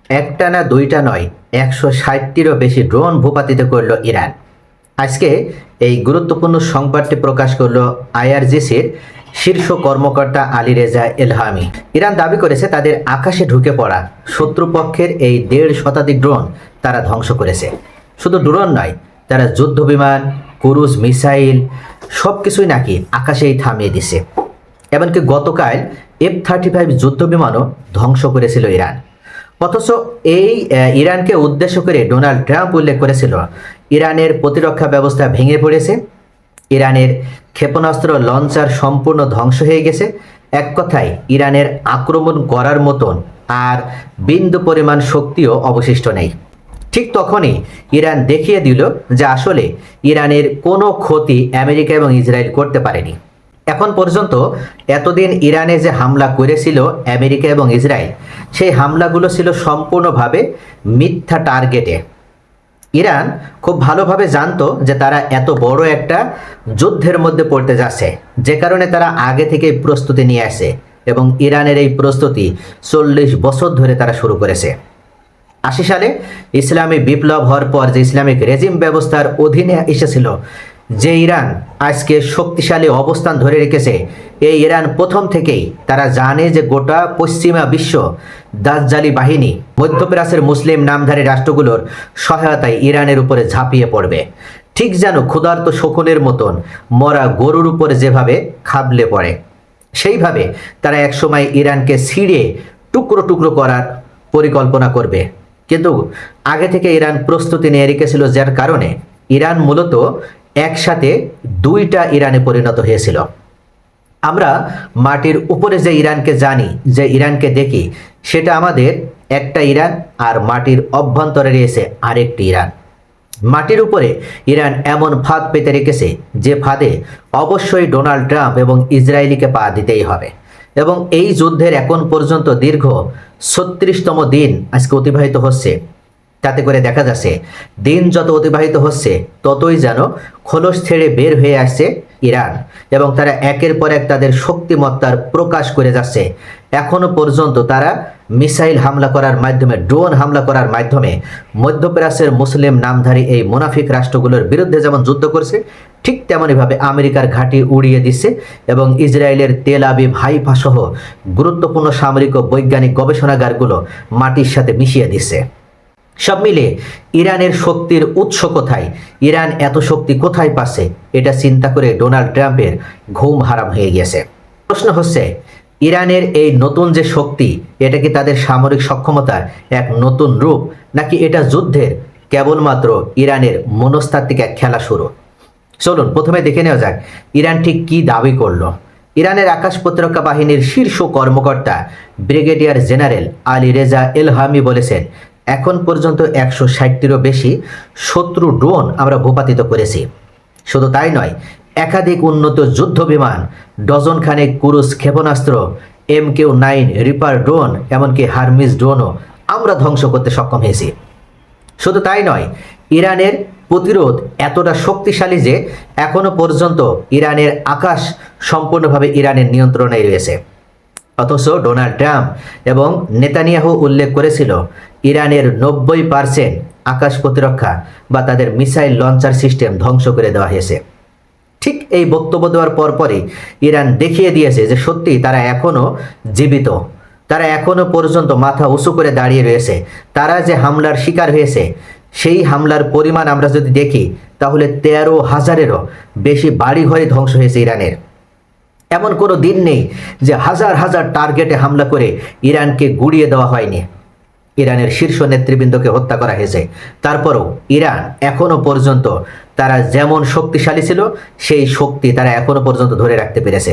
একটা না দুইটা নয়, 160টিরও বেশি ড্রোন ভূপাতিত করল ইরান। আজকে এই গুরুত্বপূর্ণ সংবাদটি প্রকাশ করল আইআরজিসির শীর্ষ কর্মকর্তা আলী রেজা এলহামি। ইরান দাবি করেছে তাদের আকাশে ঢুকে পড়া শত্রুপক্ষের এই 1.5 শতাধিক ড্রোন তারা ধ্বংস করেছে। শুধু ড্রোন নয়, তারা যুদ্ধ বিমান, ক্রুজ মিসাইল সব কিছুই নাকি আকাশেই থামিয়ে দিছে। এমনকি গতকাল F-35 যুদ্ধ বিমানও ধ্বংস করেছিল ইরান। অথচ এই ইরানকে উদ্দেশ্য করে ডোনাল্ড ট্রাম্প উল্লেখ করেছিল ইরানের প্রতিরক্ষা ব্যবস্থা ভেঙে পড়েছে, ইরানের ক্ষেপণাস্ত্র লঞ্চার সম্পূর্ণ ধ্বংস হয়ে গেছে। এক কথায় ইরানের আক্রমণ করার মতন আর বিন্দু পরিমাণ শক্তিও অবশিষ্ট নেই। ঠিক তখনই ইরান দেখিয়ে দিল যে আসলে ইরানের কোনো ক্ষতি আমেরিকা এবং ইসরায়েল করতে পারেনি। এখন পর্যন্ত এতদিন ইরানে যে হামলা করেছিল আমেরিকা এবং ইসরায়েল, সেই হামলাগুলো ছিল সম্পূর্ণভাবে মিথ্যা টার্গেটে। ইরান খুব ভালোভাবে জানতো যে তারা এত বড় একটা যুদ্ধের মধ্যে পড়তে যাচ্ছে, যে কারণে তারা আগে থেকেই প্রস্তুতি নিয়ে আসে এবং ইরানের এই প্রস্তুতি 40 বছর ধরে তারা শুরু করেছে। 80 সালে ইসলামী বিপ্লব হওয়ার পর যে ইসলামিক রেজিম ব্যবস্থার অধীনে এসেছিল যে ইরান আজকে শক্তিশালী অবস্থান ধরে রেখেছে, এই ইরান প্রথম থেকেই তারা জানে যে গোটা পশ্চিমা বিশ্ব দাজ্জালি বাহিনী মধ্যপ্রাচ্যের মুসলিম নামধারী রাষ্ট্রগুলোর সহায়তায় ইরানের উপরে ঝাঁপিয়ে পড়বে। ঠিক যেন ক্ষুধার্ত শকুনের মতন মরা গরুর উপরে যেভাবে খাবলে পড়ে, সেইভাবে তারা একসময় ইরানকে ছিঁড়ে টুকরো টুকরো করার পরিকল্পনা করবে। কিন্তু আগে থেকে ইরান প্রস্তুতি নিয়ে রেখেছিল, যার কারণে ইরান মূলত একসাথে দুইটা ইরানে পরিণত হয়েছিল। আমরা মাটির উপরে যে ইরানকে জানি, যে ইরানকে দেখি, সেটা আমাদের একটা ইরান, আর মাটির অভ্যন্তরে রয়েছে আরেকটি ইরান। মাটির উপরে ইরান এমন ফাঁদ পেতে রেখেছে যে ফাঁদে অবশ্যই ডোনাল্ড ট্রাম্প এবং ইসরায়েলিকে পা দিতেই হবে। এবং এই যুদ্ধের এখন পর্যন্ত দীর্ঘ 36তম দিন আজকে অতিবাহিত হচ্ছে। তাতে করে দেখা যাচ্ছে দিন যত অতিবাহিত হচ্ছে ততই যেন খোলস ছেড়ে বের হয়ে আসছে ইরান, এবং তারা একের পর এক তাদের শক্তিমত্তার প্রকাশ করে যাচ্ছে। এখনো পর্যন্ত তারা মিসাইল হামলা করার মাধ্যমে, ড্রোন হামলা করার মাধ্যমে মধ্যপ্রাচ্যের মুসলিম নামধারী এই মুনাফিক রাষ্ট্রগুলোর বিরুদ্ধে যেমন যুদ্ধ করছে, ঠিক তেমনইভাবে আমেরিকার ঘাঁটি উড়িয়ে দিচ্ছে এবং ইসরায়েলের তেল আবিব, হাইফা সহ গুরুত্বপূর্ণ সামরিক ও বৈজ্ঞানিক গবেষণাগারগুলো মাটির সাথে মিশিয়ে দিচ্ছে। সব মিলে ইরানের শক্তির উৎস কোথায়, ইরান এত শক্তি কোথায় পাচ্ছে, এটা চিন্তা করে ডোনাল্ড ট্রাম্পের ঘুম হারাম হয়ে গেছে। প্রশ্ন হচ্ছে, ইরানের এই নতুন যে শক্তি, এটা কি তাদের সামরিক সক্ষমতার এক নতুন রূপ, নাকি এটা যুদ্ধের কেবলমাত্র ইরানের মনস্তাত্ত্বিক এক খেলা শুরু? চলুন প্রথমে দেখে নেওয়া যাক ইরান ঠিক কি দাবি করলো। ইরানের আকাশ প্রতিরক্ষা বাহিনীর শীর্ষ কর্মকর্তা ব্রিগেডিয়ার জেনারেল আলী রেজা এলহামি বলেছেন, এখন পর্যন্ত 160টিরও বেশি শত্রু ড্রোন আমরা ভূপাতিত করেছি। শুধু তাই নয়, একাধিক উন্নত যুদ্ধ বিমান, ডজন খানেক ক্রুজ ক্ষেপণাস্ত্র, MQ-9 রিপার ড্রোন, এমনকি হারমিস ড্রোনও আমরা ধ্বংস করতে সক্ষম হয়েছি। শুধু তাই নয়, ইরানের প্রতিরোধ এতটা শক্তিশালী যে এখনো পর্যন্ত ইরানের আকাশ সম্পূর্ণভাবে ইরানের নিয়ন্ত্রণে রয়েছে। অথচ ডোনাল্ড ট্রাম্প এবং নেতানিয়াহু উল্লেখ করেছিল ইরানের 90% আকাশ প্রতিরক্ষা বা তাদের মিসাইল লঞ্চার সিস্টেম ধ্বংস করে দেওয়া হয়েছে। ঠিক এই বক্তব্য দেওয়ার পরপরই ইরান দেখিয়ে দিয়েছে যে সত্যি তারা এখনও জীবিত, তারা এখনো পর্যন্ত মাথা উঁচু করে দাঁড়িয়ে রয়েছে। তারা যে হামলার শিকার হয়েছে, সেই হামলার পরিমাণ আমরা যদি দেখি তাহলে 13,000-এরও বেশি বাড়িঘরই ধ্বংস হয়েছে ইরানের। এমন কোনো দিন নেই যে হাজার হাজার টার্গেটে হামলা করে ইরানকে গুড়িয়ে দেওয়া হয়নি, ইরানের শীর্ষ নেতৃবৃন্দকে হত্যা করা হয়েছে। তারপরও ইরান এখনো পর্যন্ত তারা যেমন শক্তিশালী ছিল, সেই শক্তি তারা এখনো পর্যন্ত ধরে রাখতে পেরেছে।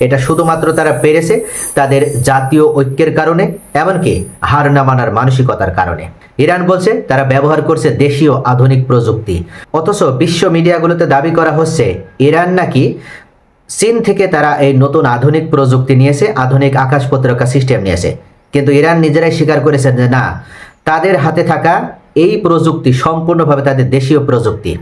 এটা শুধুমাত্র তারা পেরেছে তাদের জাতীয় ঐক্যের কারণে, এমনকি হার না মানার মানসিকতার কারণে। ইরান বলছে তারা ব্যবহার করছে দেশীয় আধুনিক প্রযুক্তি, অথচ বিশ্ব মিডিয়াগুলোতে দাবি করা হচ্ছে ইরান নাকি চীন থেকে তারা এই নতুন আধুনিক প্রযুক্তি নিয়েছে, আধুনিক আকাশ প্রতিরক্ষা সিস্টেম নিয়েছে। কিন্তু ইরান নিজেরাই স্বীকার করেছেন যে না, তাদের হাতে থাকা এই প্রযুক্তি সম্পূর্ণভাবে তাদের দেশীয় প্রযুক্তি।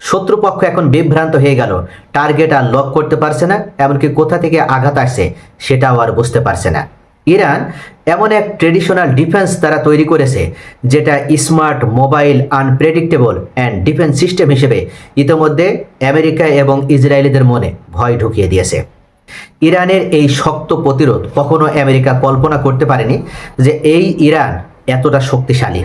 শত্রুপক্ষ এখন বিভ্রান্ত হয়ে গেল, টার্গেট আর লক করতে পারছে না, এমনকি কোথা থেকে আঘাত আসছে সেটাও আর বুঝতে পারছে না। ইরান এমন এক ট্রেডিশনাল ডিফেন্স তারা তৈরি করেছে যেটা smart, mobile, unpredictable and defence system হিসেবে ইতোমধ্যে আমেরিকা এবং ইসরায়েলিদের মনে ভয় ঢুকিয়ে দিয়েছে। ইরানের এই শক্ত প্রতিরোধ কখনো আমেরিকা কল্পনা করতে পারেনি যে এই ইরান এতটা শক্তিশালী।